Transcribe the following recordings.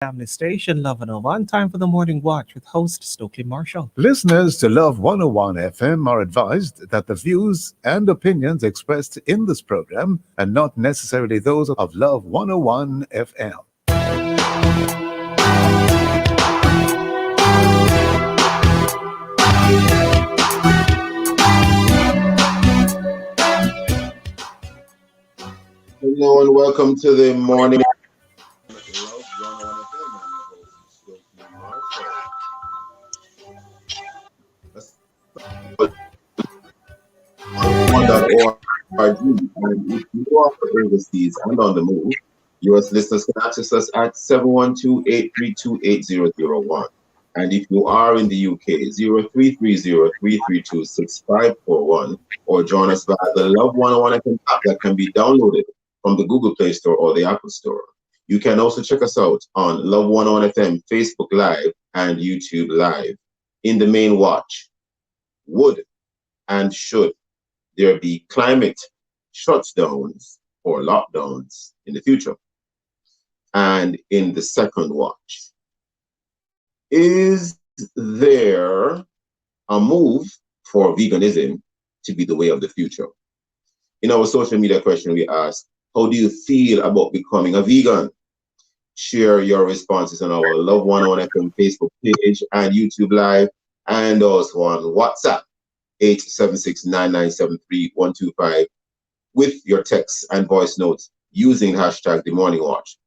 family station, Love 101. Time for the morning watch with host Stokely Marshall. Listeners to Love 101 FM are advised that the views and opinions expressed in this program are not necessarily those of Love 101 FM. Hello and welcome to the morning. Love 101 FM. I'm your host, Stokely Marshall. And if you are overseas and on the move, US listeners can access us at 712-832-8001. And if you are in the UK, 0330-332-6541, or join us via the Love 101 FM app that can be downloaded from the Google Play Store or the Apple Store. You can also check us out on Love 101 FM, Facebook Live, and YouTube Live. In the main watch, would and should there be climate shutdowns or lockdowns in the future? And in the second watch, is there a move for veganism to be the way of the future? In our social media question, we asked, how do you feel about becoming a vegan? Share your responses on our Love 101 FM Facebook page and YouTube Live, and also on WhatsApp, 876-9973-125, with your texts and voice notes using hashtag The Morning Watch.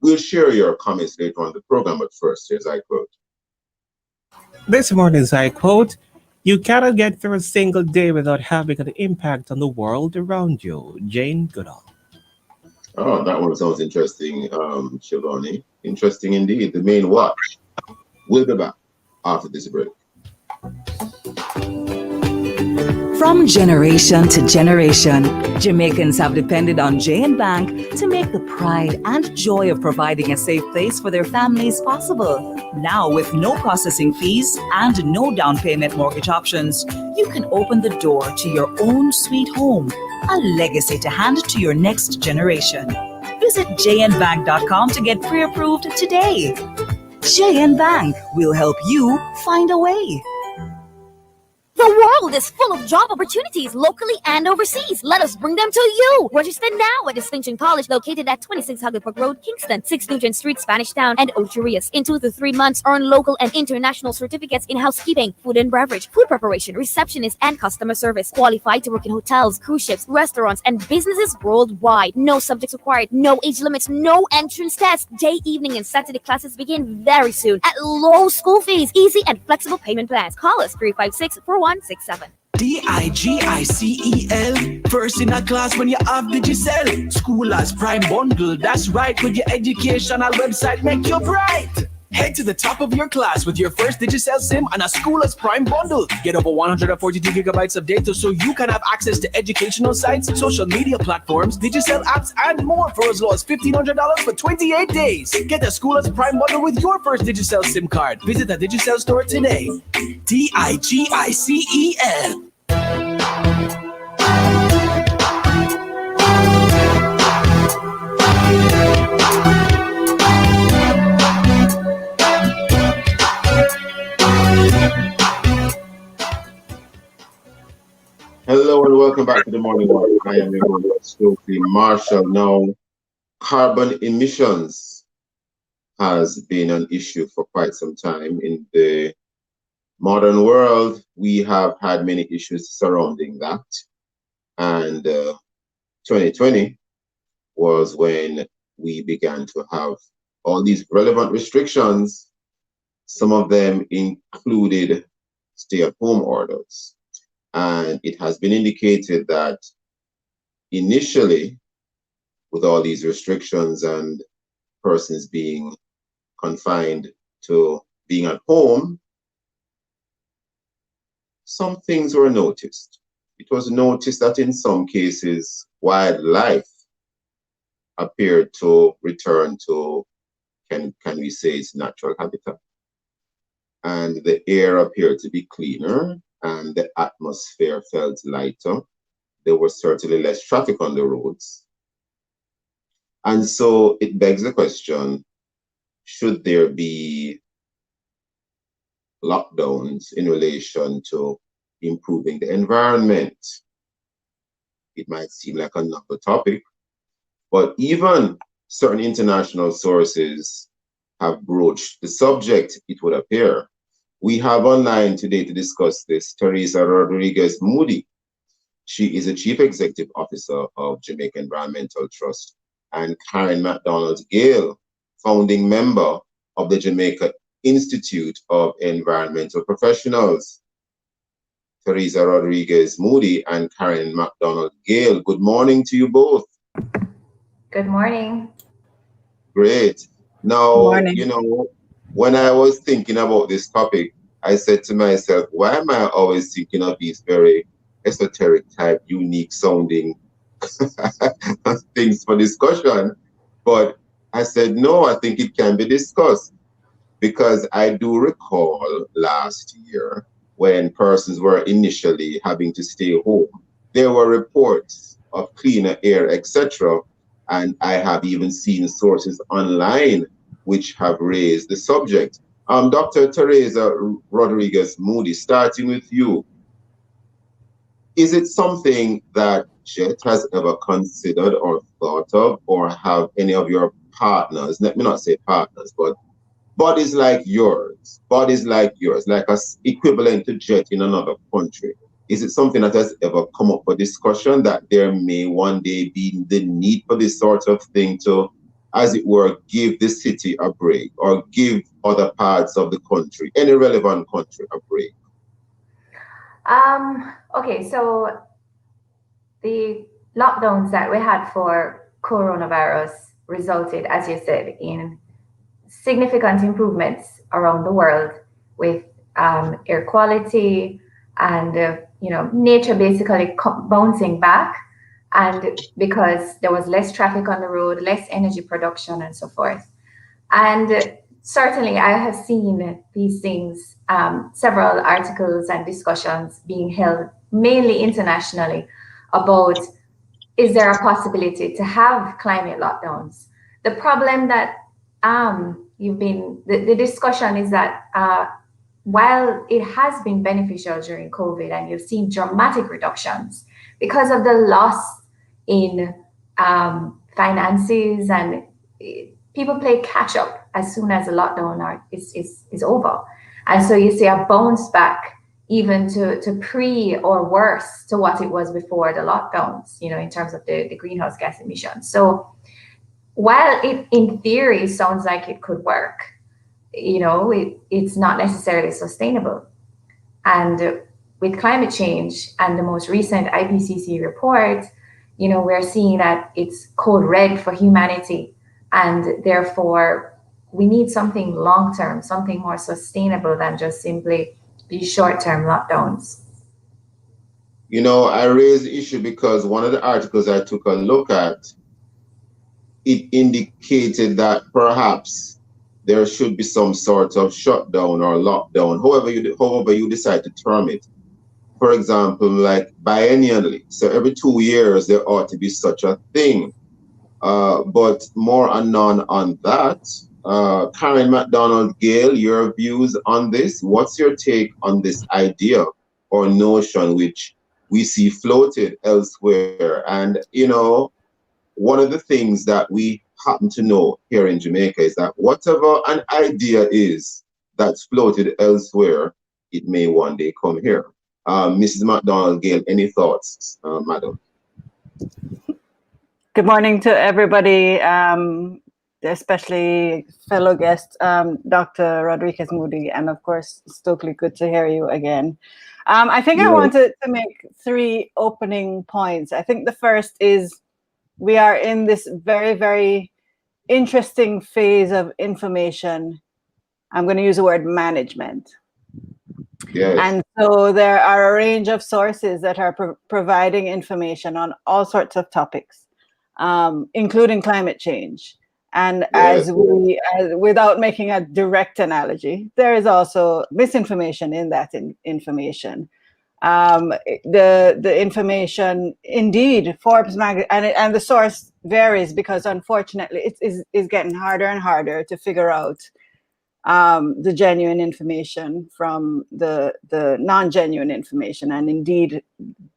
We'll share your comments later on in the program, but first, here's I quote. This morning's I quote, "You cannot get through a single day without having an impact on the world around you." Jane Goodall. Oh, that one sounds interesting, Shivani. Interesting indeed. The main watch. We'll be back after this break. From generation to generation, Jamaicans have depended on J&B Bank to make the pride and joy of providing a safe place for their families possible. Now, with no processing fees and no down payment mortgage options, you can open the door to your own sweet home, a legacy to hand to your next generation. Visit jnbank.com to get pre-approved today. J&B Bank will help you find a way. The world is full of job opportunities locally and overseas. Let us bring them to you. Register now at Distinction College located at 26 Hagley Park Road, Kingston, 6 Nugent Street, Spanish Town, and Ocho Rios. In 2 to 3 months, earn local and international certificates in housekeeping, food and beverage, food preparation, receptionist, and customer service. Qualified to work in hotels, cruise ships, restaurants, and businesses worldwide. No subjects required, no age limits, no entrance test. Day, evening, and Saturday classes begin very soon at low school fees, easy and flexible payment plans. Call us 356-4167. DIGICEL. First in a class when you have Digicel. School as Prime Bundle. That's right, with your educational website, make you bright. Head to the top of your class with your first Digicel SIM and a School as Prime Bundle. Get over 142 gigabytes of data so you can have access to educational sites, social media platforms, Digicel apps, and more for as low as $1,500 for 28 days. Get a School as Prime Bundle with your first Digicel SIM card. Visit the Digicel store today. DIGICEL. Hello and welcome back to the Morning Watch. I am your host, Stokely Marshall. Now, carbon emissions has been an issue for quite some time. In the modern world, we have had many issues surrounding that. And 2020 was when we began to have all these relevant restrictions. Some of them included stay-at-home orders. And it has been indicated that initially, with all these restrictions and persons being confined to being at home, some things were noticed. It was noticed that in some cases, wildlife appeared to return to, can we say, its natural habitat. And the air appeared to be cleaner, and the atmosphere felt lighter. There was certainly less traffic on the roads. And so it begs the question, should there be lockdowns in relation to improving the environment? It might seem like a novel topic, but even certain international sources have broached the subject, it would appear. We have online today to discuss this Teresa Rodriguez Moody. She is a Chief Executive Officer of Jamaica Environmental Trust, and Karen MacDonald Gale, founding member of the Jamaica Institute of Environmental Professionals. Teresa Rodriguez Moody and Karen MacDonald Gale, good morning to you both. Good morning. Great. Now, Morning. you know, when I was thinking about this topic, I said to myself, why am I always thinking of these very esoteric type, unique sounding things for discussion? But I said, no, I think it can be discussed, because I do recall last year when persons were initially having to stay home, there were reports of cleaner air, etc. And I have even seen sources online which have raised the subject. Dr. Teresa Rodriguez Moody, starting with you, is it something that JET has ever considered or thought of, or have any of your partners, let me not say partners, but bodies like yours, like us equivalent to JET in another country, is it something that has ever come up for discussion, that there may one day be the need for this sort of thing to, as it were, give the city a break, or give other parts of the country, any relevant country, a break? Okay, so the lockdowns that we had for coronavirus resulted, as you said, in significant improvements around the world with air quality and nature basically bouncing back, and because there was less traffic on the road, less energy production and so forth. And certainly I have seen these things, several articles and discussions being held mainly internationally about, is there a possibility to have climate lockdowns? The problem that the discussion is that while it has been beneficial during COVID and you've seen dramatic reductions because of the loss in finances, and people play catch up as soon as the lockdown is over. And so you see a bounce back even to pre or worse to what it was before the lockdowns, in terms of the greenhouse gas emissions. So while it in theory sounds like it could work, it's not necessarily sustainable. And with climate change and the most recent IPCC report, we're seeing that it's code red for humanity. And therefore, we need something long-term, something more sustainable than just simply these short-term lockdowns. I raise the issue because one of the articles I took a look at, it indicated that perhaps there should be some sort of shutdown or lockdown, however you decide to term it. For example, like biennially. So every 2 years, there ought to be such a thing. But more anon on that. Karen MacDonald Gale, your views on this? What's your take on this idea or notion which we see floated elsewhere? And, one of the things that we happen to know here in Jamaica is that whatever an idea is that's floated elsewhere, it may one day come here. Mrs. MacDonald Gale, any thoughts, madam? Good morning to everybody, especially fellow guest, Dr. Rodriguez Moody, and of course, Stokely, good to hear you again. I think I wanted to make 3 opening points. I think the first is we are in this very, very interesting phase of information. I'm going to use the word management. Yes. And so there are a range of sources that are providing information on all sorts of topics, including climate change. And Yes. without making a direct analogy, there is also misinformation in that information. The information, indeed, Forbes magazine, and the source varies because unfortunately it is getting harder and harder to figure out the genuine information from the non-genuine information. And indeed,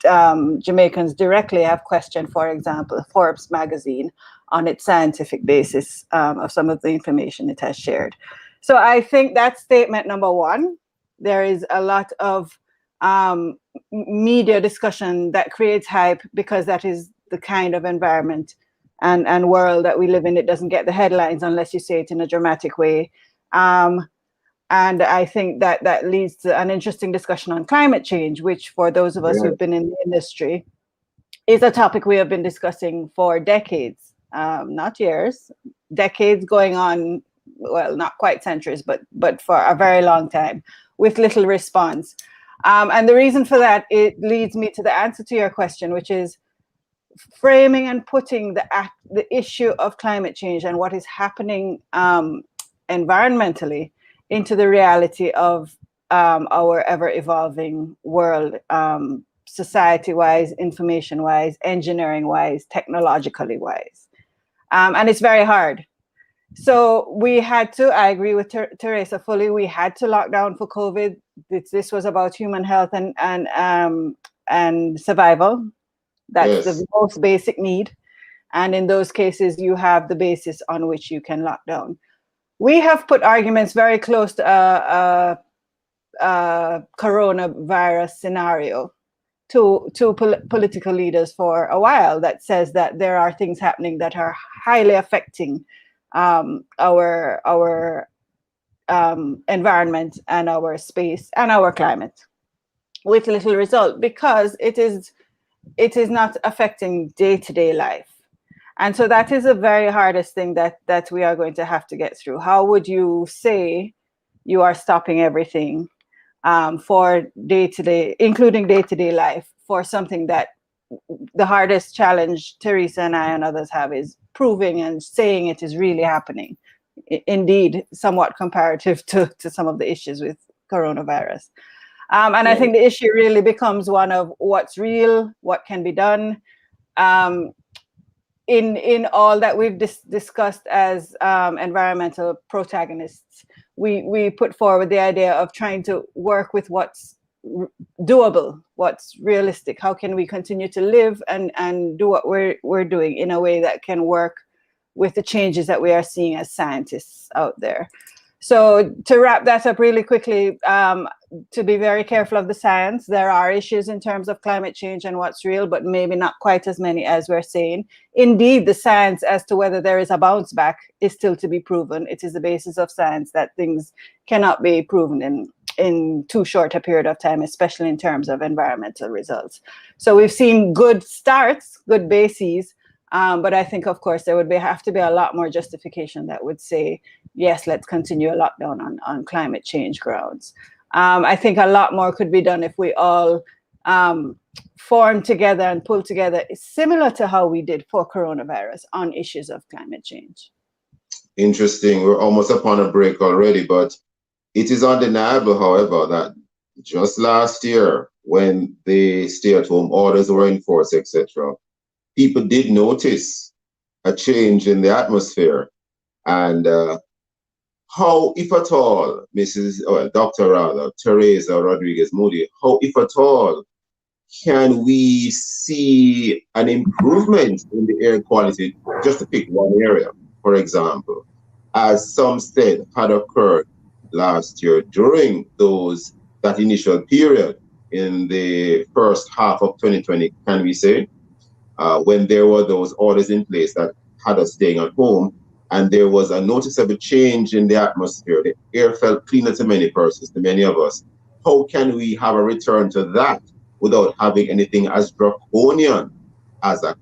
Jamaicans directly have questioned, for example, Forbes magazine on its scientific basis of some of the information it has shared. So I think that's statement number one. There is a lot of media discussion that creates hype because that is the kind of environment and world that we live in. It doesn't get the headlines unless you say it in a dramatic way. And I think that leads to an interesting discussion on climate change, which for those of us who've been in the industry is a topic we have been discussing for decades, not years, decades going on, well, not quite centuries, but for a very long time with little response. And the reason for that, it leads me to the answer to your question, which is framing and putting the issue of climate change and what is happening environmentally into the reality of our ever-evolving world, society-wise, information-wise, engineering-wise, technologically-wise. And it's very hard. So we had to, I agree with Teresa fully, we had to lock down for COVID. This was about human health and survival. That's the most basic need. And in those cases, you have the basis on which you can lock down. We have put arguments very close to a coronavirus scenario to political leaders for a while that says that there are things happening that are highly affecting our environment and our space and our climate, with little result because it is not affecting day-to-day life. And so that is the very hardest thing that we are going to have to get through. How would you say you are stopping everything for day-to-day, including day-to-day life, for something that the hardest challenge Teresa and I and others have is proving and saying it is really happening. Indeed, somewhat comparative to some of the issues with coronavirus. And I think the issue really becomes one of what's real, what can be done. In all that we've discussed as environmental protagonists, we put forward the idea of trying to work with what's doable, what's realistic. How can we continue to live and do what we're doing in a way that can work with the changes that we are seeing as scientists out there? So to wrap that up really quickly, to be very careful of the science, there are issues in terms of climate change and what's real, but maybe not quite as many as we're saying. Indeed, the science as to whether there is a bounce back is still to be proven. It is the basis of science that things cannot be proven in too short a period of time, especially in terms of environmental results. So we've seen good starts, good bases, but I think, of course, there would have to be a lot more justification that would say, yes, let's continue a lockdown on climate change grounds. I think a lot more could be done if we all form together and pull together, similar to how we did for coronavirus on issues of climate change. Interesting. We're almost upon a break already, but it is undeniable, however, that just last year, when the stay-at-home orders were enforced, etc., people did notice a change in the atmosphere. And how, if at all, Dr. Teresa Rodriguez Moody, how, if at all, can we see an improvement in the air quality, just to pick one area, for example, as some said had occurred last year during that initial period in the first half of 2020, can we say, when there were those orders in place that had us staying at home, and there was a noticeable change in the atmosphere. The air felt cleaner to many persons, to many of us. How can we have a return to that without having anything as draconian as a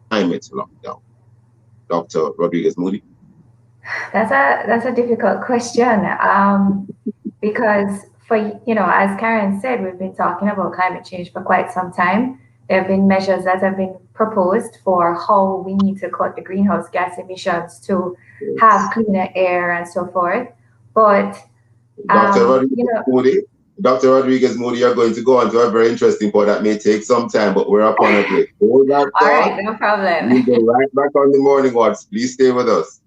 climate lockdown? Dr. Rodriguez Moody. That's a difficult question, because as Karen said, we've been talking about climate change for quite some time. There have been measures that have been proposed for how we need to cut the greenhouse gas emissions to have cleaner air and so forth. But Dr. Rodriguez Moody, Dr. Rodriguez Moody, you're going to go on to a very interesting point that may take some time, but we're up on a break. Hold that All thought. right, no problem. We'll go right back on the morning watch. Please stay with us.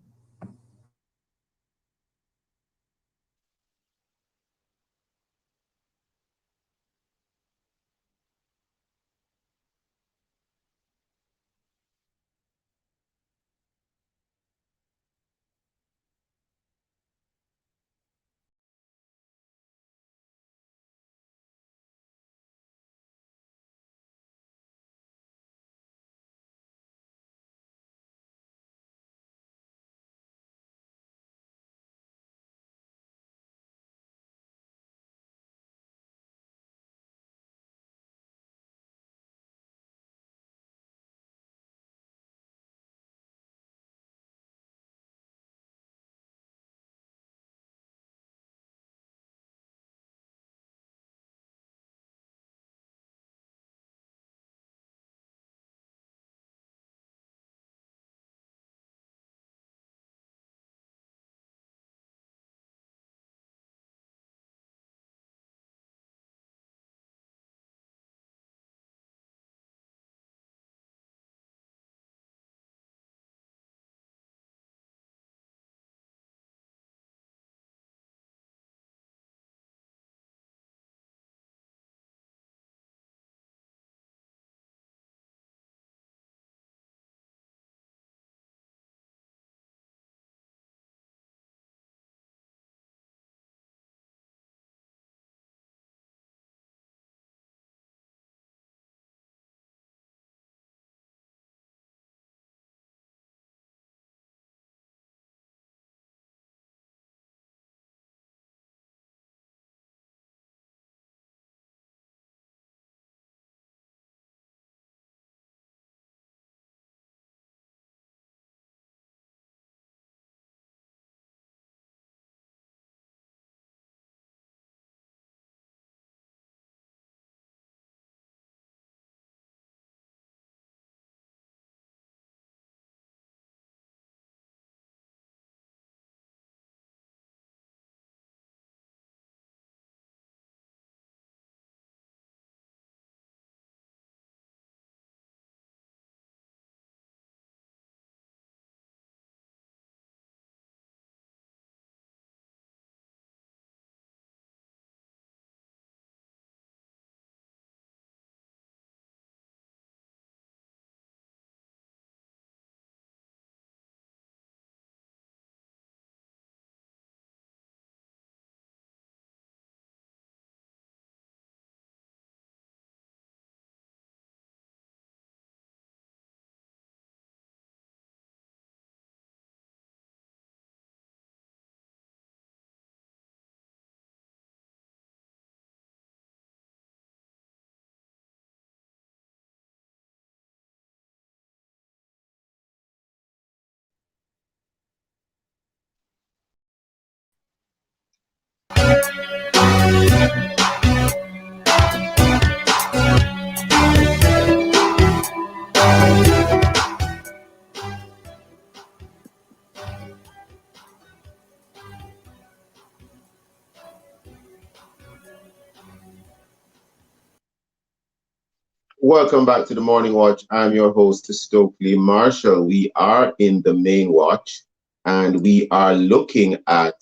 Welcome back to the Morning Watch. I'm your host, Stokely Marshall. We are in the main watch, and we are looking at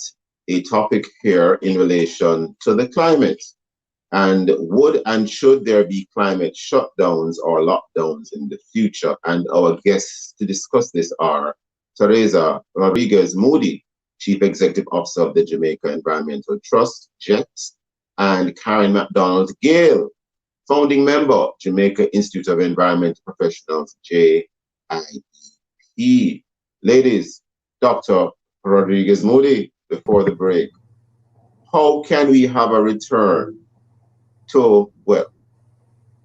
a topic here in relation to the climate. And would and should there be climate shutdowns or lockdowns in the future? And our guests to discuss this are Teresa Rodriguez Moody, Chief Executive Officer of the Jamaica Environmental Trust, JETS, and Karen McDonald Gale, founding member, Jamaica Institute of Environmental Professionals, JIP. Ladies, Dr. Rodriguez Moody, before the break, how can we have a return to, well,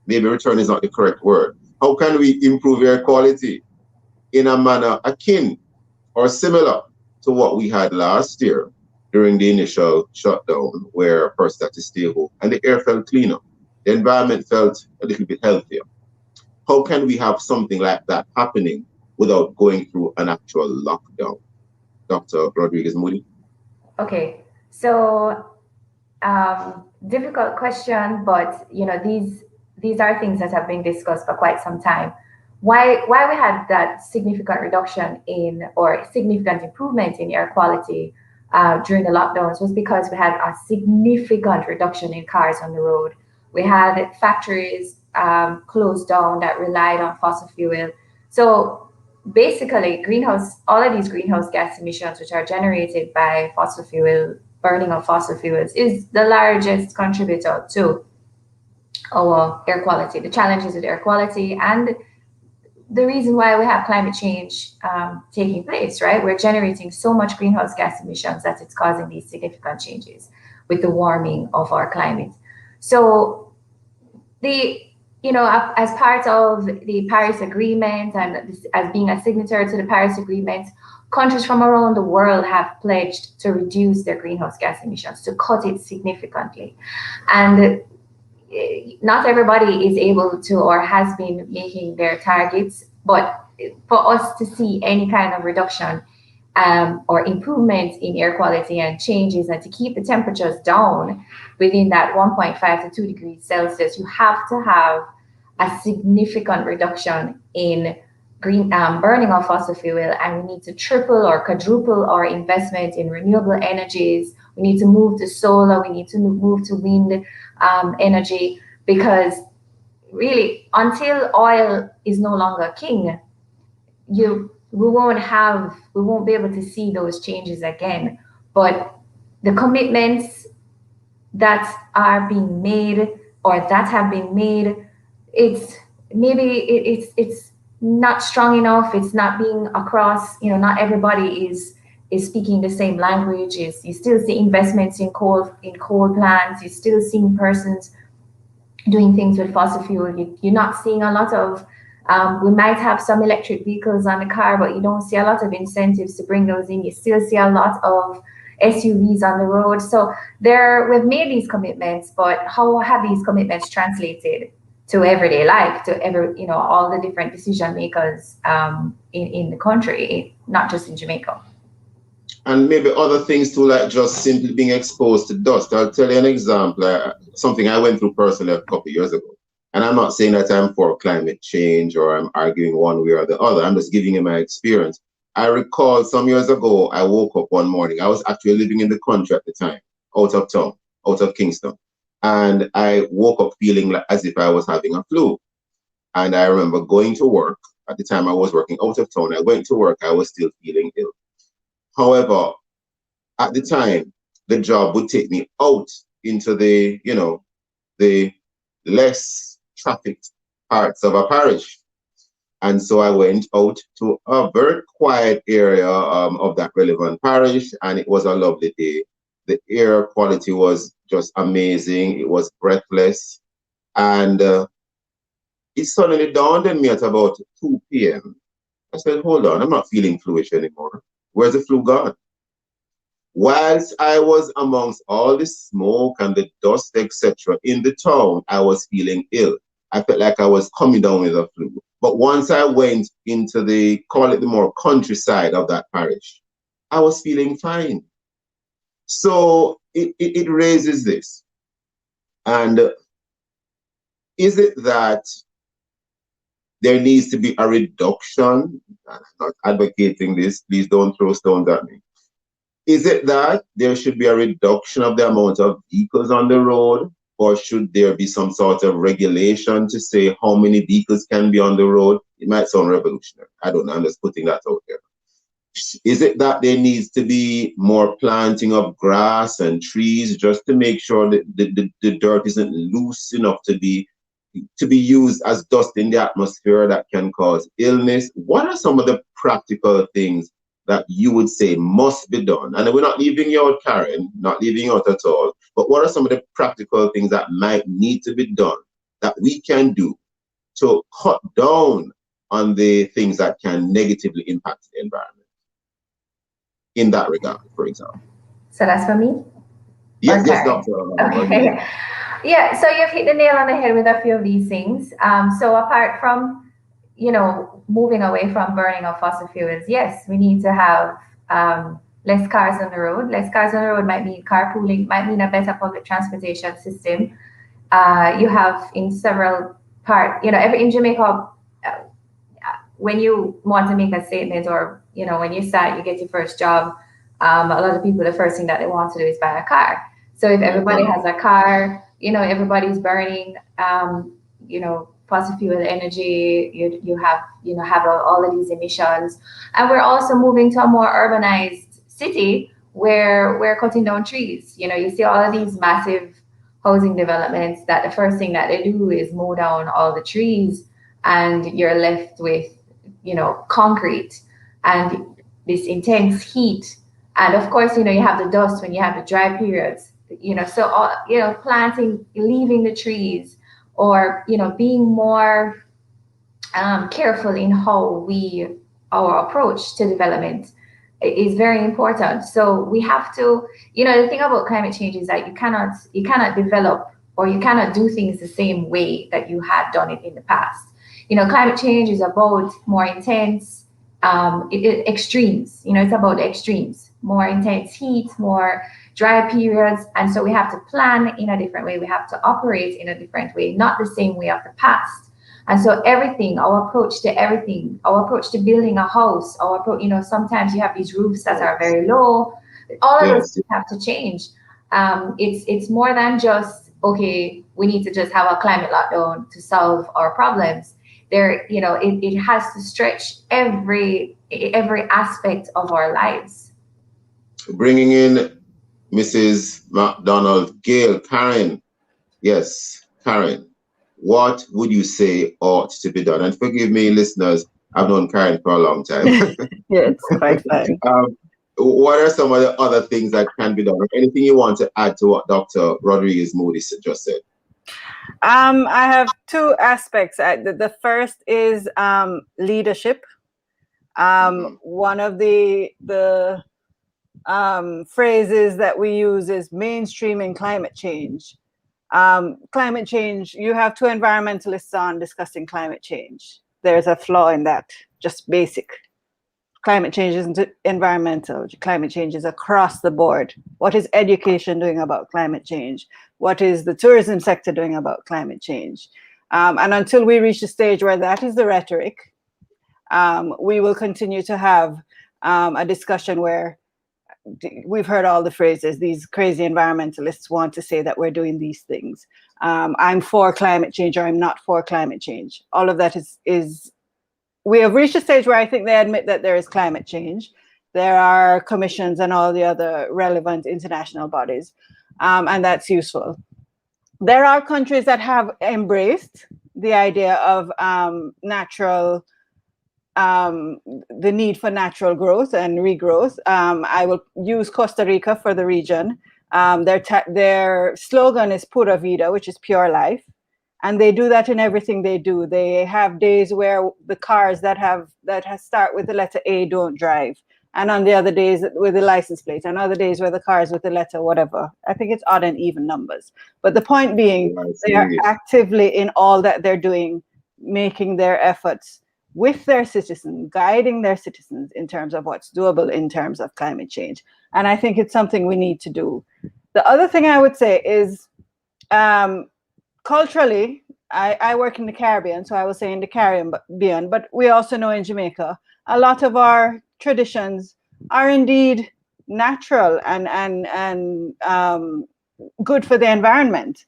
maybe return is not the correct word. How can we improve air quality in a manner akin or similar to what we had last year during the initial shutdown, where a person had to stay home and the air felt cleaner? The environment felt a little bit healthier. How can we have something like that happening without going through an actual lockdown? Dr. Rodriguez Moody. Okay, so Difficult question, but these are things that have been discussed for quite some time. Why we had that significant reduction in or significant improvement in air quality during the lockdowns was because we had a significant reduction in cars on the road. We had factories closed down that relied on fossil fuel. So basically, all of these greenhouse gas emissions, which are generated by fossil fuel, burning of fossil fuels, is the largest contributor to our air quality, the challenges with air quality, and the reason why we have climate change taking place, right? We're generating so much greenhouse gas emissions that it's causing these significant changes with the warming of our climate. So as part of the Paris Agreement and as being a signatory to the Paris Agreement, countries from around the world have pledged to reduce their greenhouse gas emissions, to cut it significantly. And not everybody is able to or has been making their targets, but for us to see any kind of reduction or improvement in air quality and changes, and to keep the temperatures down within that 1.5 to 2 degrees Celsius, you have to have a significant reduction in burning of fossil fuel, and we need to triple or quadruple our investment in renewable energies. We need to move to solar, we need to move to wind energy, because really, until oil is no longer king, we won't be able to see those changes again. But the commitments that are being made or that have been made, it's not strong enough. It's not being across. Not everybody is speaking the same language. You still see investments in coal plants. You're still seeing persons doing things with fossil fuel. You're not seeing a lot of. We might have some electric vehicles on the car, but you don't see a lot of incentives to bring those in. You still see a lot of SUVs on the road. So we've made these commitments, but how have these commitments translated to everyday life, to all the different decision makers in the country, not just in Jamaica? And maybe other things too, like just simply being exposed to dust. I'll tell you an example, something I went through personally a couple of years ago. And I'm not saying that I'm for climate change or I'm arguing one way or the other. I'm just giving you my experience. I recall some years ago, I woke up one morning. I was actually living in the country at the time, out of town, out of Kingston. And I woke up feeling as if I was having a flu. And I remember going to work. At the time I was working out of town. I went to work. I was still feeling ill. However, at the time, the job would take me out into the less trafficked parts of a parish. And so I went out to a very quiet area of that relevant parish, and it was a lovely day. The air quality was just amazing. It was breathless. And it suddenly dawned on me at about 2 p.m. I said, hold on, I'm not feeling fluish anymore. Where's the flu gone? Whilst I was amongst all the smoke and the dust, etc., in the town, I was feeling ill. I felt like I was coming down with a flu. But once I went into the more countryside of that parish, I was feeling fine. So it raises this. And is it that there needs to be a reduction? I'm not advocating this. Please don't throw stones at me. Is it that there should be a reduction of the amount of vehicles on the road? Or should there be some sort of regulation to say how many vehicles can be on the road? It might sound revolutionary. I don't know. I'm just putting that out there. Is it that there needs to be more planting of grass and trees just to make sure that the dirt isn't loose enough to be used as dust in the atmosphere that can cause illness? What are some of the practical things that you would say must be done? And we're not leaving you out, Karen, not leaving you out at all. But what are some of the practical things that might need to be done that we can do to cut down on the things that can negatively impact the environment? In that regard, for example. So that's for me? Yes, yes, Doctor. Okay. Yeah, so you've hit the nail on the head with a few of these things. So apart from, moving away from burning of fossil fuels, yes, we need to have less cars on the road. Less cars on the road might mean carpooling, might mean a better public transportation system. You have in several parts, in Jamaica, when you want to make a statement or, when you start, you get your first job, a lot of people, the first thing that they want to do is buy a car. So if everybody has a car, everybody's burning, fossil fuel energy, you have all of these emissions. And we're also moving to a more urbanized city where we're cutting down trees. You see all of these massive housing developments that the first thing that they do is mow down all the trees, and you're left with, concrete and this intense heat. And of course, you have the dust when you have the dry periods, so, planting, leaving the trees, or, being more careful in how our approach to development is very important. So we have to, the thing about climate change is that you cannot develop, or you cannot do things the same way that you had done it in the past. Climate change is about more intense extremes. It's about the extremes, more intense heat, more dry periods. And so we have to plan in a different way. We have to operate in a different way, not the same way of the past. And so everything, our approach to everything, our approach to building a house, our approach, sometimes you have these roofs that are very low. All of those things have to change. It's more than just, okay, we need to just have a climate lockdown to solve our problems. It has to stretch every aspect of our lives. Bringing in Mrs. McDonald, Gail, Karen. Yes, Karen. What would you say ought to be done? And forgive me, listeners, I've known Karen for a long time. Yeah, it's quite fine. What are some of the other things that can be done? Anything you want to add to what Dr. Rodriguez Moody just said? I have two aspects. The first is leadership. One of the phrases that we use is mainstreaming climate change. Climate change, you have two environmentalists on discussing climate change. There's a flaw in that, just basic. Climate change isn't environmental. Climate change is across the board. What is education doing about climate change? What is the tourism sector doing about climate change? And until we reach the stage where that is the rhetoric, we will continue to have a discussion where we've heard all the phrases. These crazy environmentalists want to say that we're doing these things. I'm for climate change, or I'm not for climate change. All of that is we have reached a stage where I think they admit that there is climate change. There are commissions and all the other relevant international bodies, and that's useful. There are countries that have embraced the idea of the need for natural growth and regrowth. I will use Costa Rica for the region. Their slogan is Pura Vida, which is pure life. And they do that in everything they do. They have days where the cars that start with the letter A don't drive. And on the other days with the license plate, and other days where the cars with the letter whatever. I think it's odd and even numbers. But the point being, they are actively in all that they're doing, making their efforts with their citizens, guiding their citizens in terms of what's doable in terms of climate change. And I think it's something we need to do. The other thing I would say is, culturally, I work in the Caribbean, so I will say in the Caribbean, but we also know in Jamaica, a lot of our traditions are indeed natural and good for the environment.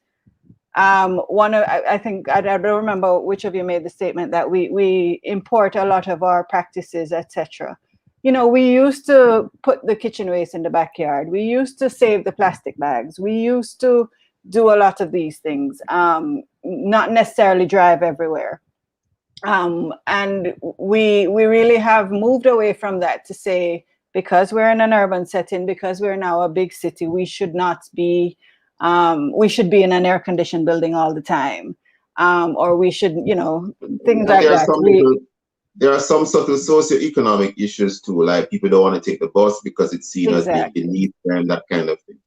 I think, I don't remember which of you made the statement that we import a lot of our practices, etc. We used to put the kitchen waste in the backyard. We used to save the plastic bags. We used to do a lot of these things, not necessarily drive everywhere. And we really have moved away from that to say, because we're in an urban setting, because we're now a big city, we should not be, we should be in an air-conditioned building all the time. Or we should, things like that. There are some subtle socioeconomic issues too, like people don't want to take the bus because it's seen as being beneath them, that kind of thing.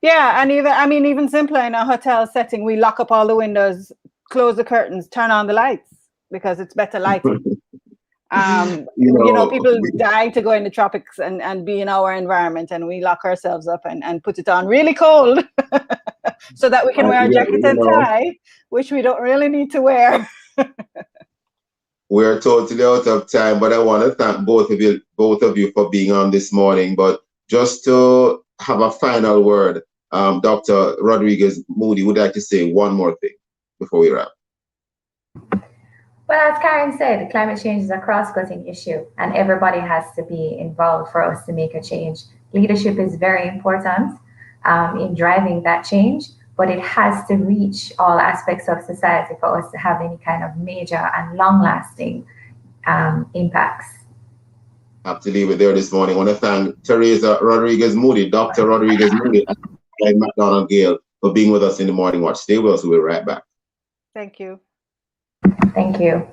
Yeah, and even simpler in a hotel setting, we lock up all the windows, close the curtains, turn on the lights because it's better lighting. People dying to go in the tropics and be in our environment, and we lock ourselves up and put it on really cold so that we can wear a jacket and tie, which we don't really need to wear. We're totally out of time, but I want to thank both of you for being on this morning. But just to have a final word, Dr. Rodriguez Moody would like to say one more thing before we wrap. Well, as Karen said, climate change is a cross-cutting issue, and everybody has to be involved for us to make a change. Leadership is very important in driving that change, but it has to reach all aspects of society for us to have any kind of major and long-lasting impacts. I have to leave it there this morning. I want to thank Teresa Rodriguez Moody, Dr. Rodriguez Moody, and McDonald Gale for being with us in the Morning Watch. Stay with us. We'll be right back. Thank you. Thank you.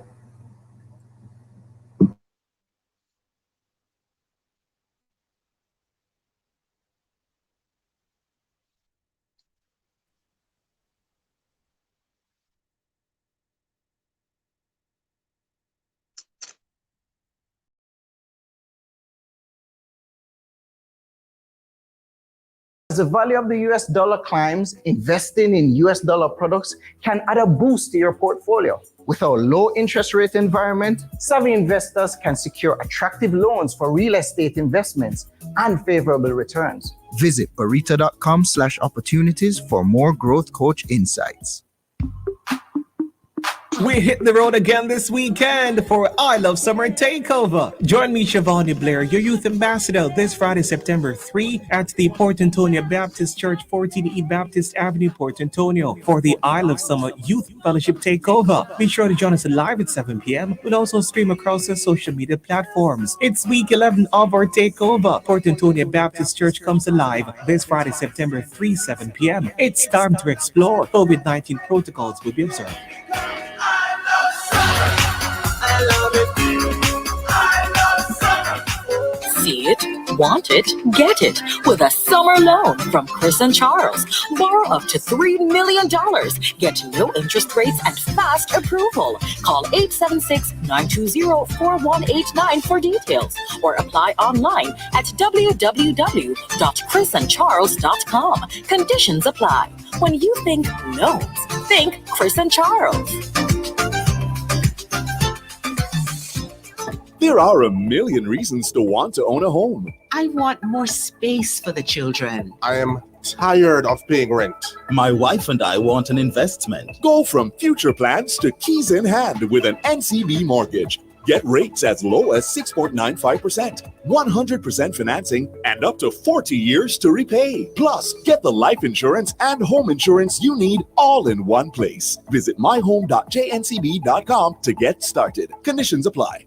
As the value of the US dollar climbs, investing in US dollar products can add a boost to your portfolio. With our low interest rate environment, savvy investors can secure attractive loans for real estate investments and favorable returns. Visit barita.com/opportunities for more Growth Coach insights. We hit the road again this weekend for I Love Summer Takeover. Join me, Shavonnie Blair, your youth ambassador, this Friday, September 3 at the Port Antonio Baptist Church, 14E Baptist Avenue, Port Antonio, for the I Love Summer Youth Fellowship Takeover. Be sure to join us live at 7 p.m. We'll also stream across our social media platforms. It's week 11 of our takeover. Port Antonio Baptist Church comes alive this Friday, September 3, 7 p.m. It's time to explore. COVID-19 protocols will be observed. See it, want it, get it with a summer loan from Chris and Charles. Borrow up to $3 million. Get low interest rates and fast approval. Call 876-920-4189 for details or apply online at www.chrisandcharles.com. Conditions apply. When you think loans, think Chris and Charles. There are a million reasons to want to own a home. I want more space for the children. I am tired of paying rent. My wife and I want an investment. Go from future plans to keys in hand with an NCB mortgage. Get rates as low as 6.95%, 100% financing, and up to 40 years to repay. Plus, get the life insurance and home insurance you need all in one place. Visit myhome.jncb.com to get started. Conditions apply.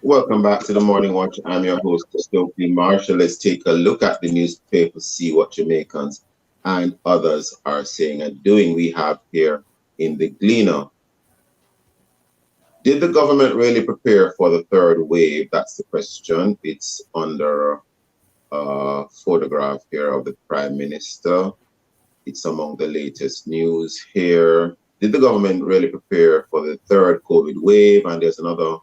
Welcome back to the Morning Watch. I'm your host, Stokely Marshall. Let's take a look at the newspaper, see what Jamaicans and others are saying and doing. We have here in the Gleaner. Did the government really prepare for the third wave? That's the question. It's under a photograph here of the Prime Minister. It's among the latest news here. Did the government really prepare for the third COVID wave? And there's another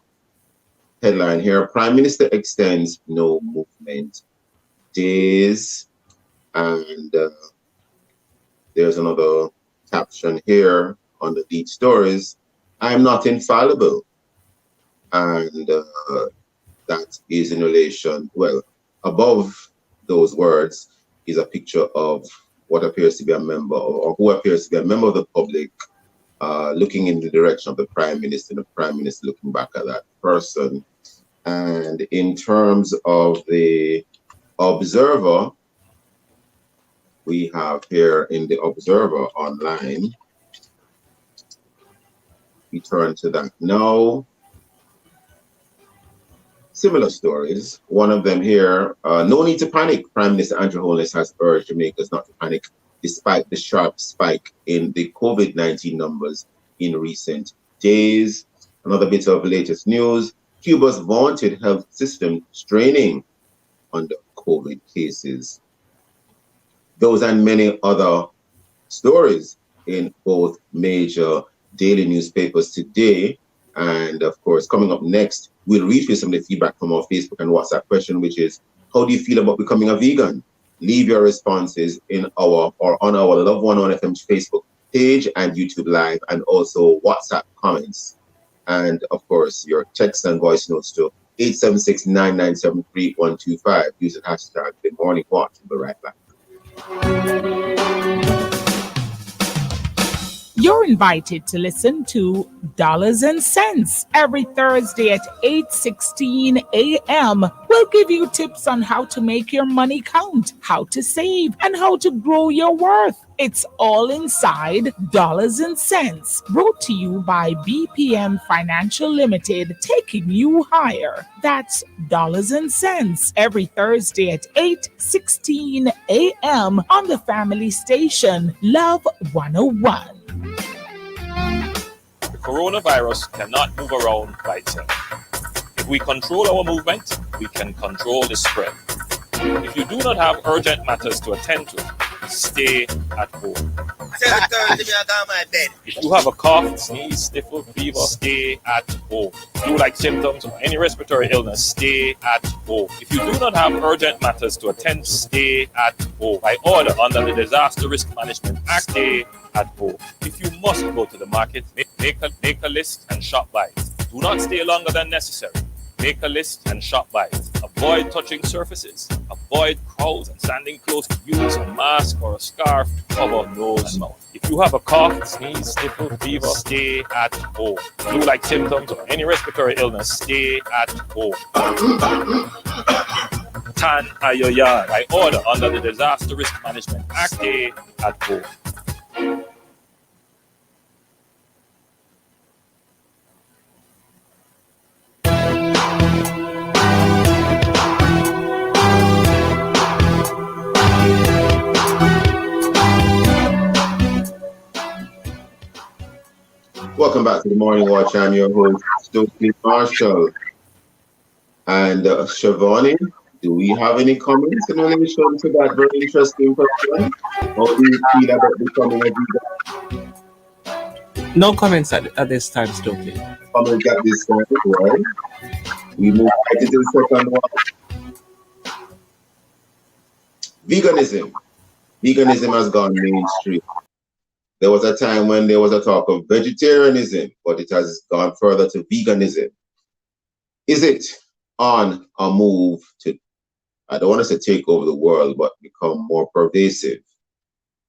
headline here. Prime Minister extends no movement days. And there's another caption here on the lead stories. I'm not infallible. And that is in relation, well, above those words is a picture of what appears to be a member or who appears to be a member of the public looking in the direction of the Prime Minister, and the Prime Minister looking back at that person. And in terms of the Observer, we have here in the Observer online, we turn to that now. Similar stories. One of them here, no need to panic. Prime Minister Andrew Holness has urged Jamaicans not to panic despite the sharp spike in the COVID-19 numbers in recent days. Another bit of latest news. Cuba's vaunted health system straining under COVID cases. Those and many other stories in both major daily newspapers today. And of course, coming up next, we'll read through some of the feedback from our Facebook and WhatsApp question, which is, how do you feel about becoming a vegan? Leave your responses in our or on our Love 101 FM Facebook page and YouTube Live, and also WhatsApp comments. And of course, your text and voice notes to 876-997-3125 using hashtag The Morning Watch. We'll be right back. You're invited to listen to Dollars and Cents every Thursday at 8:16 a.m. We'll give you tips on how to make your money count, how to save, and how to grow your worth. It's all inside Dollars and Cents, brought to you by BPM Financial Limited, taking you higher. That's Dollars and Cents every Thursday at 8:16 a.m. on the family station, Love 101. The coronavirus cannot move around by itself. If we control our movement, we can control the spread. If you do not have urgent matters to attend to, stay at home. If you have a cough, sneeze, sniffle, fever, stay at home. Flu-like symptoms or any respiratory illness, stay at home. If you do not have urgent matters to attend, stay at home. By order under the Disaster Risk Management Act, stay at home. If you must go to the market, make a list and shop by it. Do not stay longer than necessary. Make a list and shop by it. Avoid touching surfaces. Avoid crowds and standing close. Use a mask or a scarf to cover nose and mouth. If you have a cough, sneeze, sniffle, fever, stay at home. Flu-like symptoms or any respiratory illness, stay at home. Tan Ayoya, by order under the Disaster Risk Management Act, stay at home. Welcome back to the Morning Watch. I'm your host, Stokely Marshall. And Shavani, do we have any comments in relation to that very interesting question? How do you feel about becoming a vegan? No comments at this time, Stokely. Comments at this time, right? We move right into the second one. Veganism. Veganism has gone mainstream. There was a time when there was a talk of vegetarianism, but it has gone further to veganism. Is it on a move to, I don't want to say take over the world, but become more pervasive?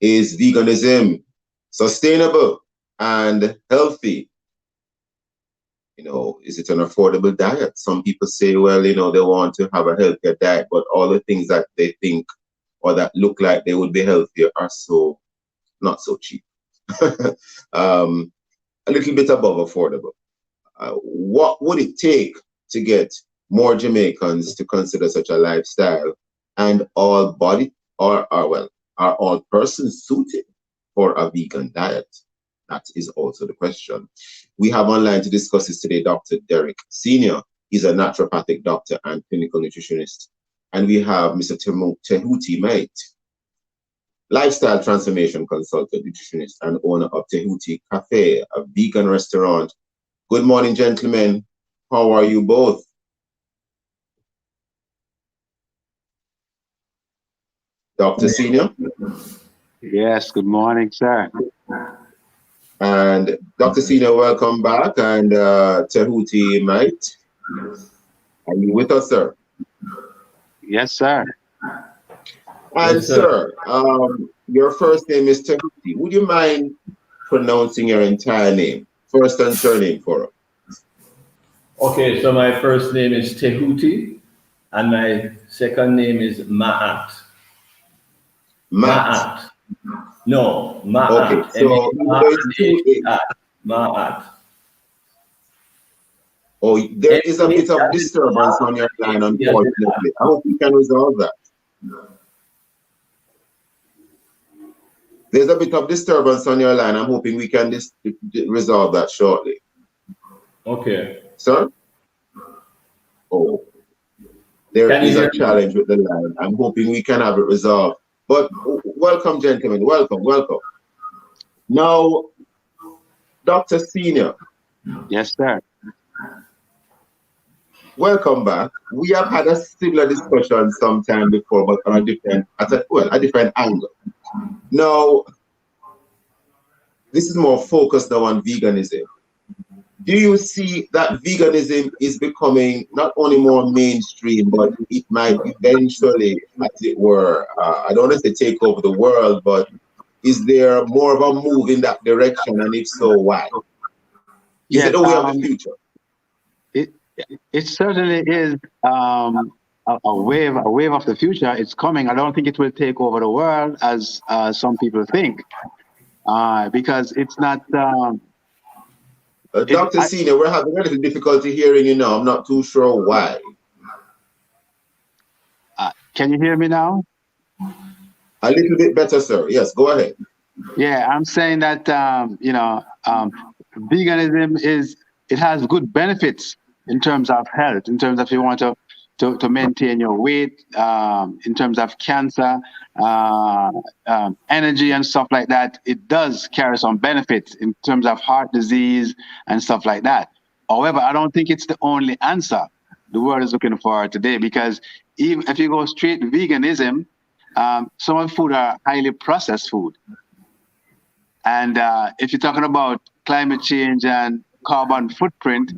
Is veganism sustainable and healthy? You know, is it an affordable diet? Some people say, well, you know, they want to have a healthier diet, but all the things that they think or that look like they would be healthier are so not so cheap. A little bit above affordable. What would it take to get more Jamaicans to consider such a lifestyle, and are all persons suited for a vegan diet? That is also the question. We have online to discuss this today Dr. Derek Senior. He's a naturopathic doctor and clinical nutritionist. And we have Mr. Tehuti Mate, lifestyle transformation consultant, nutritionist, and owner of Tehuti Cafe, a vegan restaurant. Good morning, gentlemen. How are you both? Dr. Senior? Yes, good morning, sir. And Dr. Senior, welcome back. And Tehuti Mate, are you with us, sir? Yes, sir. And Yes, sir, your first name is Tehuti. Would you mind pronouncing your entire name, first and surname for us? Okay, so my first name is Tehuti, and my second name is Ma'at. Ma'at. No, Ma'at. Okay, so Ma'at. Oh, there is a bit of disturbance on your line, unfortunately. I hope we can resolve that. There's a bit of disturbance on your line. I'm hoping we can resolve that shortly. Okay. Sir? Oh, there Can you is hear a me? challenge with the line. I'm hoping we can have it resolved. But welcome, gentlemen. Welcome, welcome. Now, Dr. Senior. Yes, sir. Welcome back. We have had a similar discussion sometime before, but on a different angle. Now, this is more focused now on veganism. Do you see that veganism is becoming not only more mainstream, but it might eventually, as it were, I don't want to say take over the world, but is there more of a move in that direction? And if so, why? Is it the way of the future? It certainly is a wave of the future. It's coming. I don't think it will take over the world as some people think, because it's not. Dr. Senior, we're having a little difficulty hearing you now. I'm not too sure why. Can you hear me now? A little bit better, sir. Yes, go ahead. Yeah, I'm saying that veganism has good benefits in terms of health, in terms of you want to maintain your weight, in terms of cancer, energy and stuff like that. It does carry some benefits in terms of heart disease and stuff like that. However, I don't think it's the only answer the world is looking for today, because even if you go straight veganism, some of the food are highly processed food. And if you're talking about climate change and carbon footprint,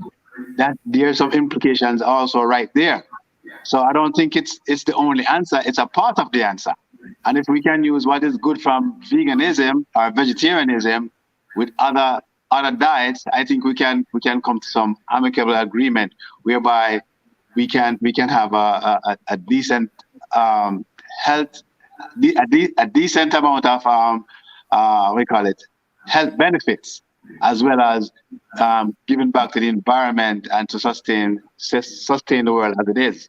that there's some implications also right there. So I don't think it's the only answer. It's a part of the answer. And if we can use what is good from veganism or vegetarianism with other diets, I think we can come to some amicable agreement whereby we can have a decent health, a decent amount of health benefits, as well as giving back to the environment and to sustain the world as it is.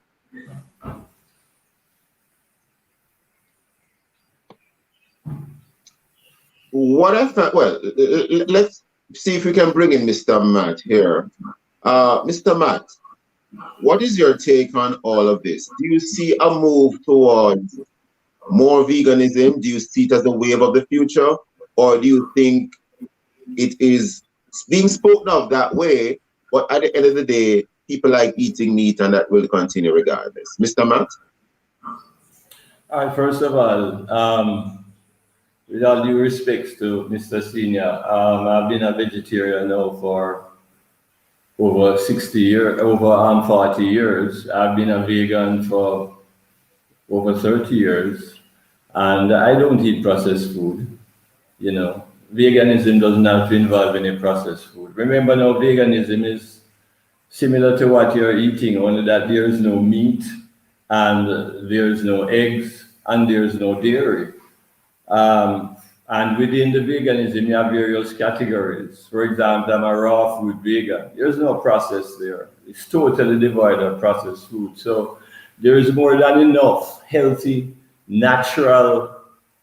What I thought, well, let's see if we can bring in Mr. Matt here. Mr. Matt, what is your take on all of this? Do you see a move towards more veganism? Do you see it as a wave of the future? Or do you think it is being spoken of that way, but at the end of the day, people like eating meat and that will continue regardless? Mr. Matt? All right, first of all, with all due respects to Mr. Senior, I've been a vegetarian now for over 40 years. I've been a vegan for over 30 years, and I don't eat processed food. You know, veganism doesn't have to involve any processed food. Remember now, veganism is similar to what you're eating, only that there is no meat, and there's no eggs, and there's no dairy. And within the veganism, you have various categories. For example, I'm a raw food vegan. There's no process there. It's totally devoid of processed food. So there is more than enough healthy, natural,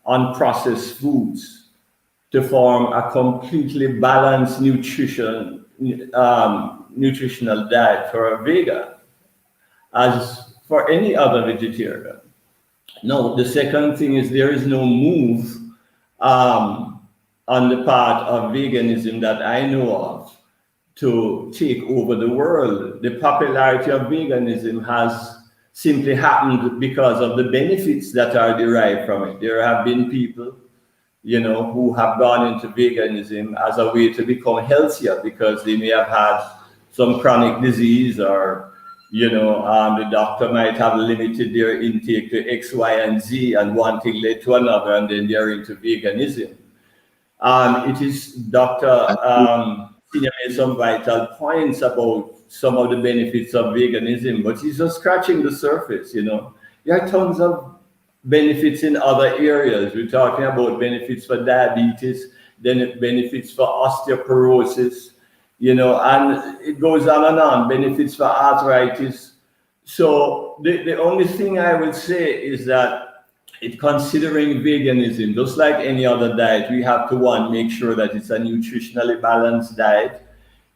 unprocessed foods to form a completely balanced nutritional diet for a vegan, as for any other vegetarian. No, the second thing is there is no move on the part of veganism that I know of to take over the world. The popularity of veganism has simply happened because of the benefits that are derived from it. There have been people, you know, who have gone into veganism as a way to become healthier because they may have had some chronic disease, or you know, the doctor might have limited their intake to X, Y, and Z, and one thing led to another, and then they're into veganism. It is Dr. Senior made some vital points about some of the benefits of veganism, but he's just scratching the surface, you know. There are tons of benefits in other areas. We're talking about benefits for diabetes, then benefits for osteoporosis, you know, and it goes on and on, benefits for arthritis. So the only thing I would say is that considering veganism, just like any other diet, we have to, one, make sure that it's a nutritionally balanced diet.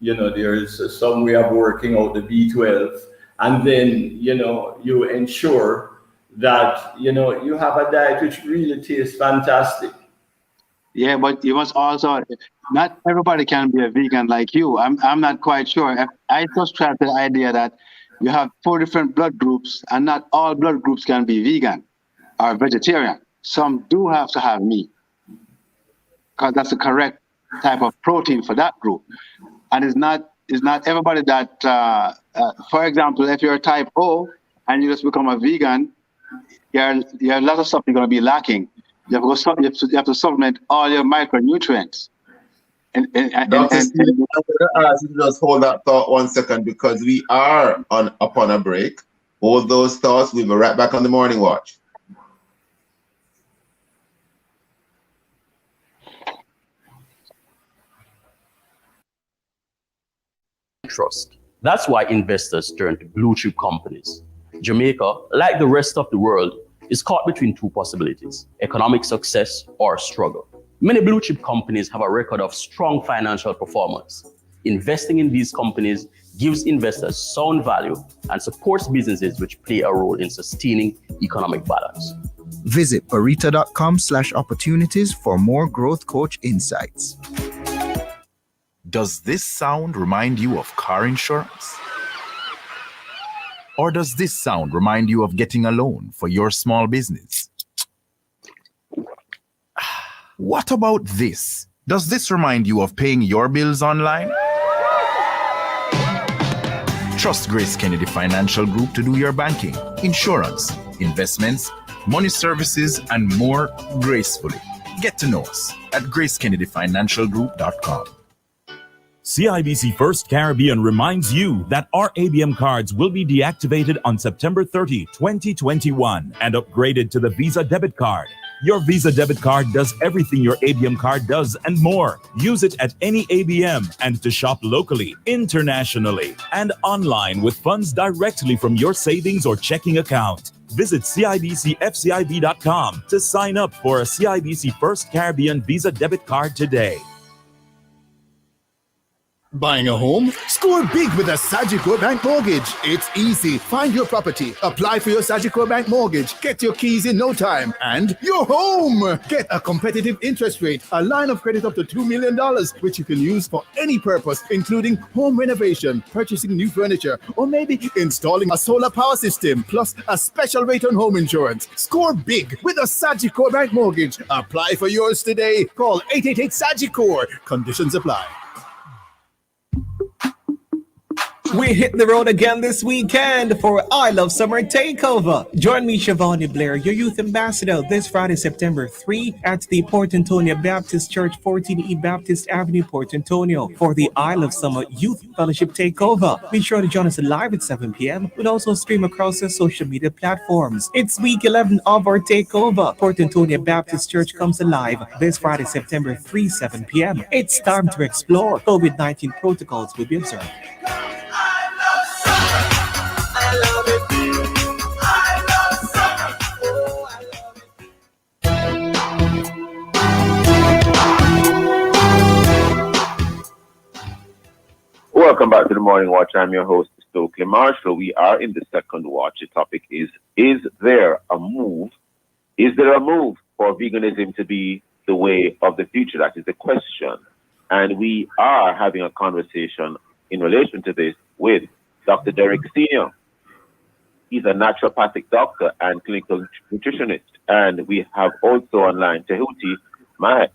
You know, there is some way of working out the B12, and then, you ensure that, you have a diet which really tastes fantastic. Yeah, but you must also, not everybody can be a vegan like you. I'm not quite sure. I subscribe to the idea that you have 4 different blood groups, and not all blood groups can be vegan or vegetarian. Some do have to have meat, because that's the correct type of protein for that group. And it's not everybody that, for example, if you're type O and you just become a vegan, you're a lot of stuff you're going to be lacking. You have to supplement all your micronutrients. Dr. Steve, I'm going to ask you to just hold that thought 1 second, because we are upon a break. Hold those thoughts. We'll be right back on the Morning Watch. Trust. That's why investors turn to blue chip companies. Jamaica, like the rest of the world, is caught between 2 possibilities: economic success or struggle. Many blue chip companies have a record of strong financial performance. Investing in these companies gives investors sound value and supports businesses which play a role in sustaining economic balance. Visit barita.com/opportunities for more growth coach insights. Does this sound remind you of car insurance? Or does this sound remind you of getting a loan for your small business? What about this? Does this remind you of paying your bills online? Trust Grace Kennedy Financial Group to do your banking, insurance, investments, money services, and more gracefully. Get to know us at gracekennedyfinancialgroup.com. CIBC First Caribbean reminds you that our ABM cards will be deactivated on September 30, 2021 and upgraded to the Visa debit card. Your Visa debit card does everything your ABM card does and more. Use it at any ABM and to shop locally, internationally, and online with funds directly from your savings or checking account. Visit CIBCFCIB.com to sign up for a CIBC First Caribbean Visa debit card today. Buying a home? Score big with a Sagicor Bank mortgage. It's easy. Find your property, apply for your Sagicor Bank mortgage, get your keys in no time, and you're home. Get a competitive interest rate, a line of credit up to $2 million, which you can use for any purpose, including home renovation, purchasing new furniture, or maybe installing a solar power system, plus a special rate on home insurance. Score big with a Sagicor Bank mortgage. Apply for yours today. Call 888-SAGICOR. Conditions apply. We hit the road again this weekend for I Love Summer Takeover. Join me, Shavonne Blair, your youth ambassador, this Friday, September 3 at the Port Antonio Baptist Church, 14E Baptist Avenue, Port Antonio, for the I Love Summer Youth Fellowship Takeover. Be sure to join us live at 7 p.m. We'll also stream across our social media platforms. It's week 11 of our takeover. Port Antonio Baptist Church comes alive this Friday, September 3, 7 p.m. It's time to explore. COVID-19 protocols will be observed. Welcome back to the Morning Watch. I'm your host, Stokely Marshall. We are in the second watch. The topic is there a move? Is there a move for veganism to be the way of the future? That is the question. And we are having a conversation in relation to this with Dr. Derek Senior. He's a naturopathic doctor and clinical nutritionist. And we have also online Tehuti Mahat,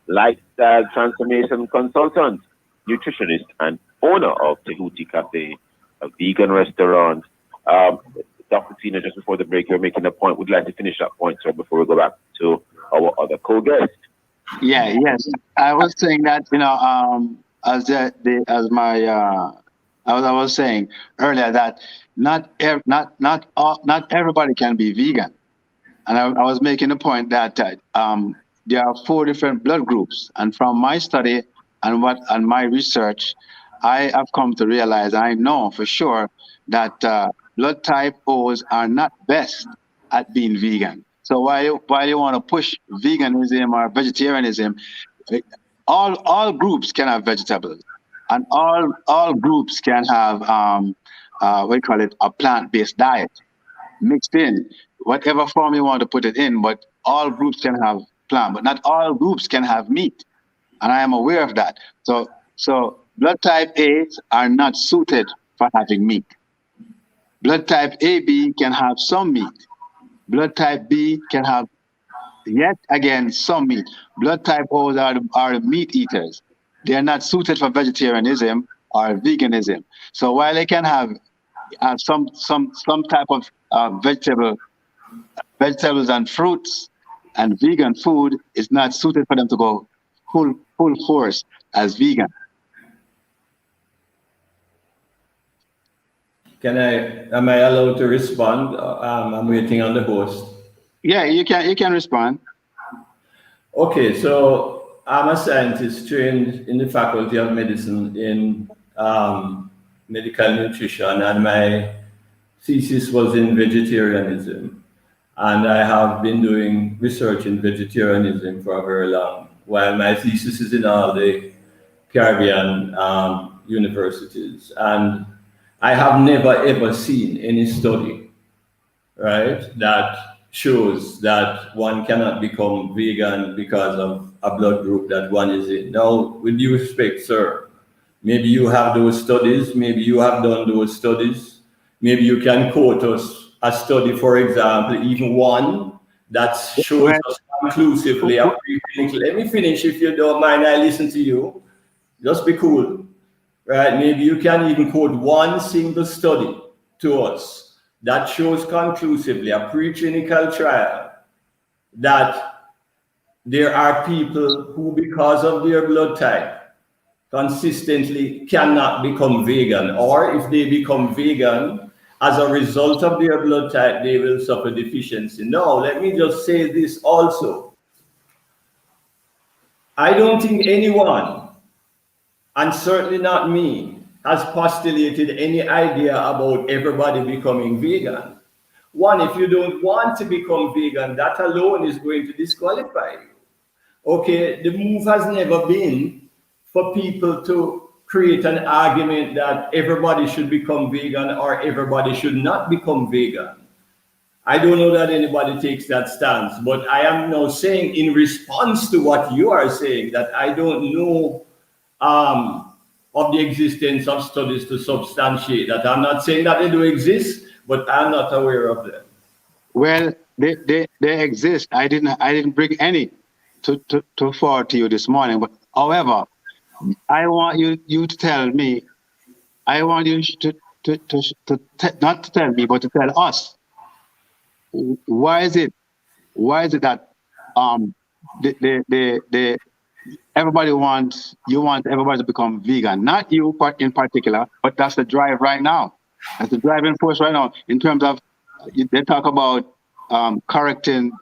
lifestyle transformation consultant, nutritionist, and owner of Tehuti Cafe, a vegan restaurant. Dr. Senior, just before the break, you're making a point. Would you like to finish that point, sir, before we go back to our other co-guest? Yes. I was saying that, I was saying earlier that not everybody can be vegan, and I was making the point that there are 4 different blood groups, and from my study and my research, I have come to realize, I know for sure that blood type O's are not best at being vegan. So while you want to push veganism or vegetarianism, all groups can have vegetables. and all groups can have what you call it, a plant-based diet mixed in, whatever form you want to put it in. But all groups can have plant, but not all groups can have meat, and I am aware of that. So blood type A's are not suited for having meat. Blood type AB can have some meat. Blood type B can have, yet again, some meat. Blood type O's are meat eaters. They are not suited for vegetarianism or veganism. So while they can have some type of vegetables and fruits and vegan food, is not suited for them to go full force as vegan. Am I allowed to respond? I'm waiting on the host. Yeah, you can respond. Okay, so I'm a scientist trained in the Faculty of Medicine in medical nutrition, and my thesis was in vegetarianism. And I have been doing research in vegetarianism for a very long while. My thesis is in all the Caribbean universities. And I have never ever seen any study, right, that shows that one cannot become vegan because of a blood group that one is in. Now, with due respect, sir, maybe you have those studies, maybe you have done those studies, maybe you can quote us a study, for example, even one that shows us conclusively. Let me finish, if you don't mind, I listen to you. Just be cool. Right, maybe you can even quote one single study to us that shows conclusively, a preclinical trial, that there are people who, because of their blood type, consistently cannot become vegan, or if they become vegan, as a result of their blood type, they will suffer deficiency. No, let me just say this also. I don't think anyone, and certainly not me, has postulated any idea about everybody becoming vegan. One, if you don't want to become vegan, that alone is going to disqualify you. Okay, the move has never been for people to create an argument that everybody should become vegan or everybody should not become vegan. I don't know that anybody takes that stance, but I am now saying, in response to what you are saying, that I don't know of the existence of studies to substantiate that. I'm not saying that they do exist, but I'm not aware of them. Well, they exist. I didn't bring any to forward to you this morning. But however, I want you to tell me. I want you to not to tell me, but to tell us. Why is it that you want everybody to become vegan? Not you in particular, but that's the drive right now. That's the driving force right now. In terms of, they talk about correcting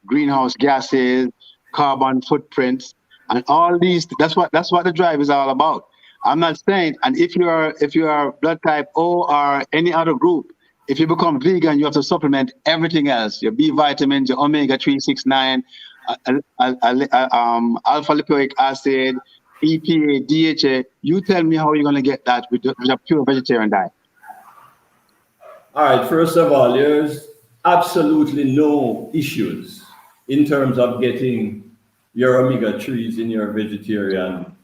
greenhouse gases, carbon footprints, and all these. That's what the drive is all about. I'm not saying, and if you are blood type O or any other group, if you become vegan, you have to supplement everything else: your B vitamins, your omega 369. Alpha lipoic acid, EPA, DHA. You tell me how you're going to get that with a pure vegetarian diet. All right, first of all, there's absolutely no issues in terms of getting your omega-3s in your vegetarian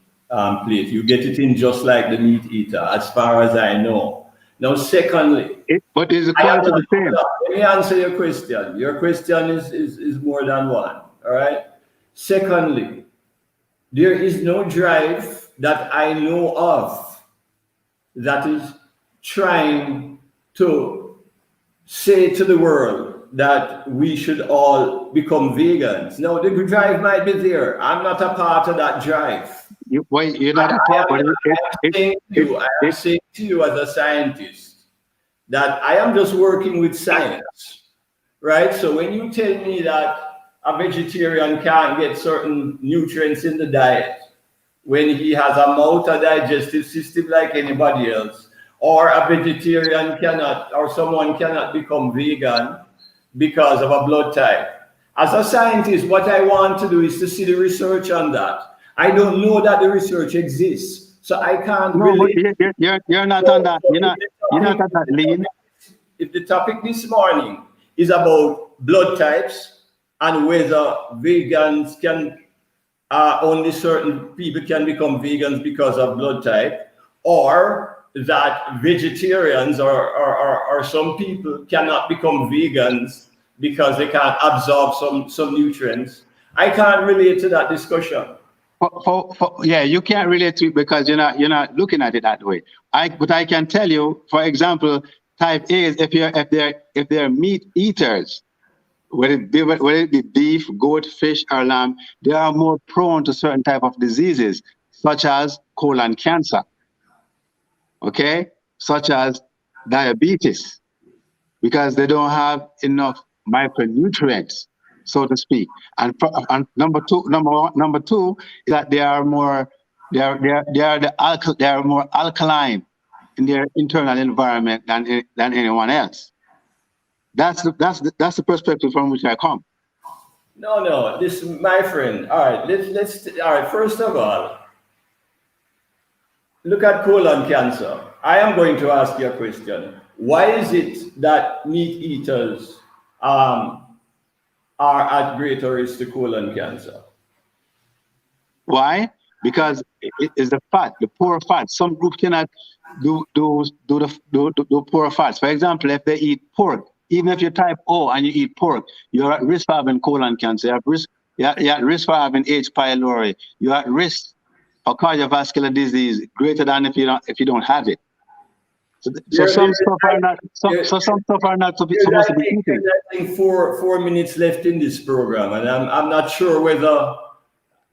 plate. You get it in just like the meat eater, as far as I know. Now, secondly, but is the quality the same? Let me answer your question. Your question is more than one. All right. Secondly, there is no drive that I know of that is trying to say to the world that we should all become vegans. No, the drive might be there. I'm not a part of that drive. You're not a part of it. I am saying to you as a scientist that I am just working with science, right? So when you tell me that a vegetarian can't get certain nutrients in the diet when he has a mouth, a digestive system like anybody else, or a vegetarian cannot, or someone cannot become vegan because of a blood type. As a scientist, what I want to do is to see the research on that. I don't know that the research exists. So I can't No, really. but you're not on that. You're not on that lean. If the topic this morning is about blood types and whether vegans can, only certain people can become vegans because of blood type, or that vegetarians or some people cannot become vegans because they can't absorb some nutrients, I can't relate to that discussion. Yeah, you can't relate to it because you're not looking at it that way. But I can tell you, for example, type A is if they're meat eaters, whether it be beef, goat, fish, or lamb, they are more prone to certain type of diseases, such as colon cancer, okay, such as diabetes, because they don't have enough micronutrients, so to speak. And number two is that they are more alkaline in their internal environment than anyone else. That's the perspective from which I come. No, this, my friend. All right, let's. All right, first of all, look at colon cancer. I am going to ask you a question. Why is it that meat eaters are at greater risk to colon cancer? Why? Because it is the fat, the poor fat. Some groups cannot do poor fats. For example, if they eat pork, even if you're type O and you eat pork, you're at risk for having colon cancer. You're at risk for having H. pylori. You're at risk for cardiovascular disease greater than if you don't have it. So some stuff are not supposed to be eaten. I think 4 minutes left in this program, and I'm not sure whether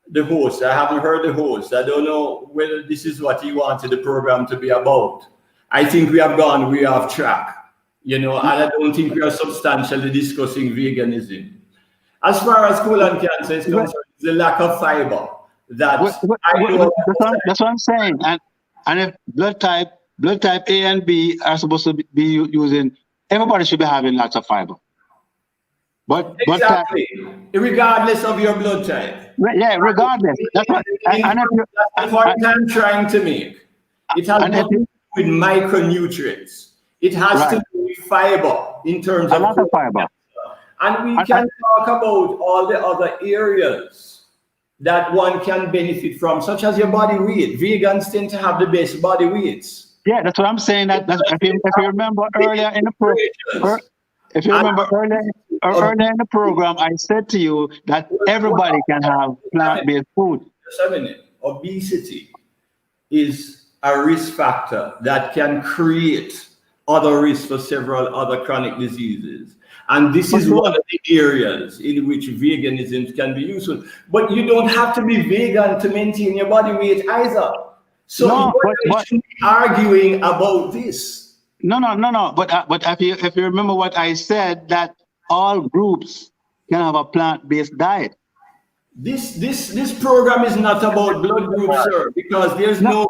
the host, I haven't heard the host. I don't know whether this is what he wanted the program to be about. I think we have gone way off track, and I don't think we are substantially discussing veganism. As far as colon cancer is concerned, it's the lack of fiber. That's what I'm saying. And if blood type A and B are supposed to be using, everybody should be having lots of fiber. But exactly, regardless of your blood type. Yeah, regardless. That's what the point I'm trying to make. It has nothing to do with micronutrients. It has to do with fiber in terms of fiber. And we can talk about all the other areas that one can benefit from, such as your body weight. Vegans tend to have the best body weights. Yeah, that's what I'm saying. If you remember earlier in the program, earlier in the program, I said to you that everybody can have plant-based food. Just a minute. Obesity is a risk factor that can create other risks for several other chronic diseases. And this is one of the areas in which veganism can be useful. But you don't have to be vegan to maintain your body weight either. So but arguing about this. No. But if you remember what I said, that all groups can have a plant-based diet. This program is not about blood groups, sir, because there's no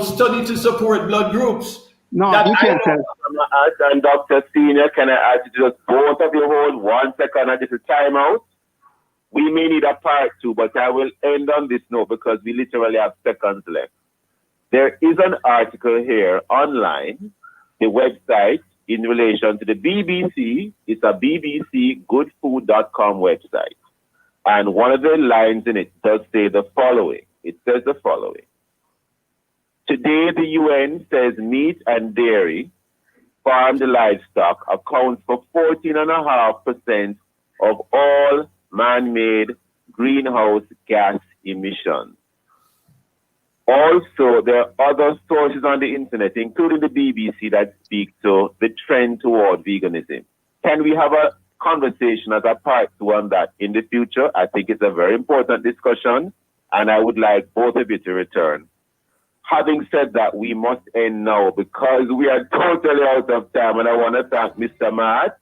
study to support blood groups. No, you can't tell. And Dr. Senior, can I ask you just both of you hold 1 second and just a timeout? We may need a part 2, but I will end on this note because we literally have seconds left. There is an article here online, the website, in relation to the BBC. It's a bbcgoodfood.com website. And one of the lines in it does say the following. It says the following. Today, the UN says meat and dairy, farmed livestock, accounts for 14.5% of all man-made greenhouse gas emissions. Also, there are other sources on the internet, including the BBC, that speak to the trend toward veganism. Can we have a conversation as a part 2 on that in the future? I think it's a very important discussion, and I would like both of you to return. Having said that, we must end now because we are totally out of time, and I want to thank Mr. Matt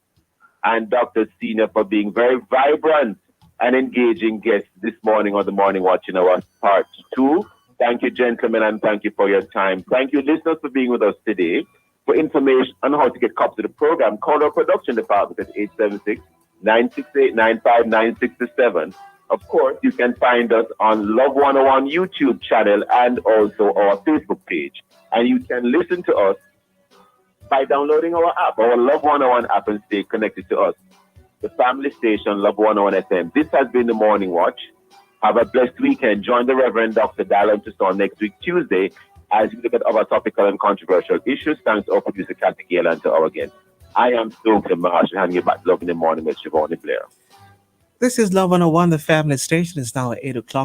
and Dr. Senior for being very vibrant and engaging guests this morning on the Morning Watch in our part 2. Thank you, gentlemen, and thank you for your time. Thank you, listeners, for being with us today. For information on how to get copies of the program, call our production department at 876-968-9596-7 Of course, you can find us on Love 101 YouTube channel and also our Facebook page. And you can listen to us by downloading our app, our Love 101 app, and stay connected to us. The family station, Love 101 FM. This has been the Morning Watch. Have a blessed weekend. Join the Reverend Dr. Dallin Tuson next week, Tuesday, as we look at other topical and controversial issues. Thanks to our producer, Kathy Gale, and to our guest. I am Stokely Marshall, handing you back Love in the Morning with Siobhan Blair. This is Love 101. The family station is now at 8 o'clock.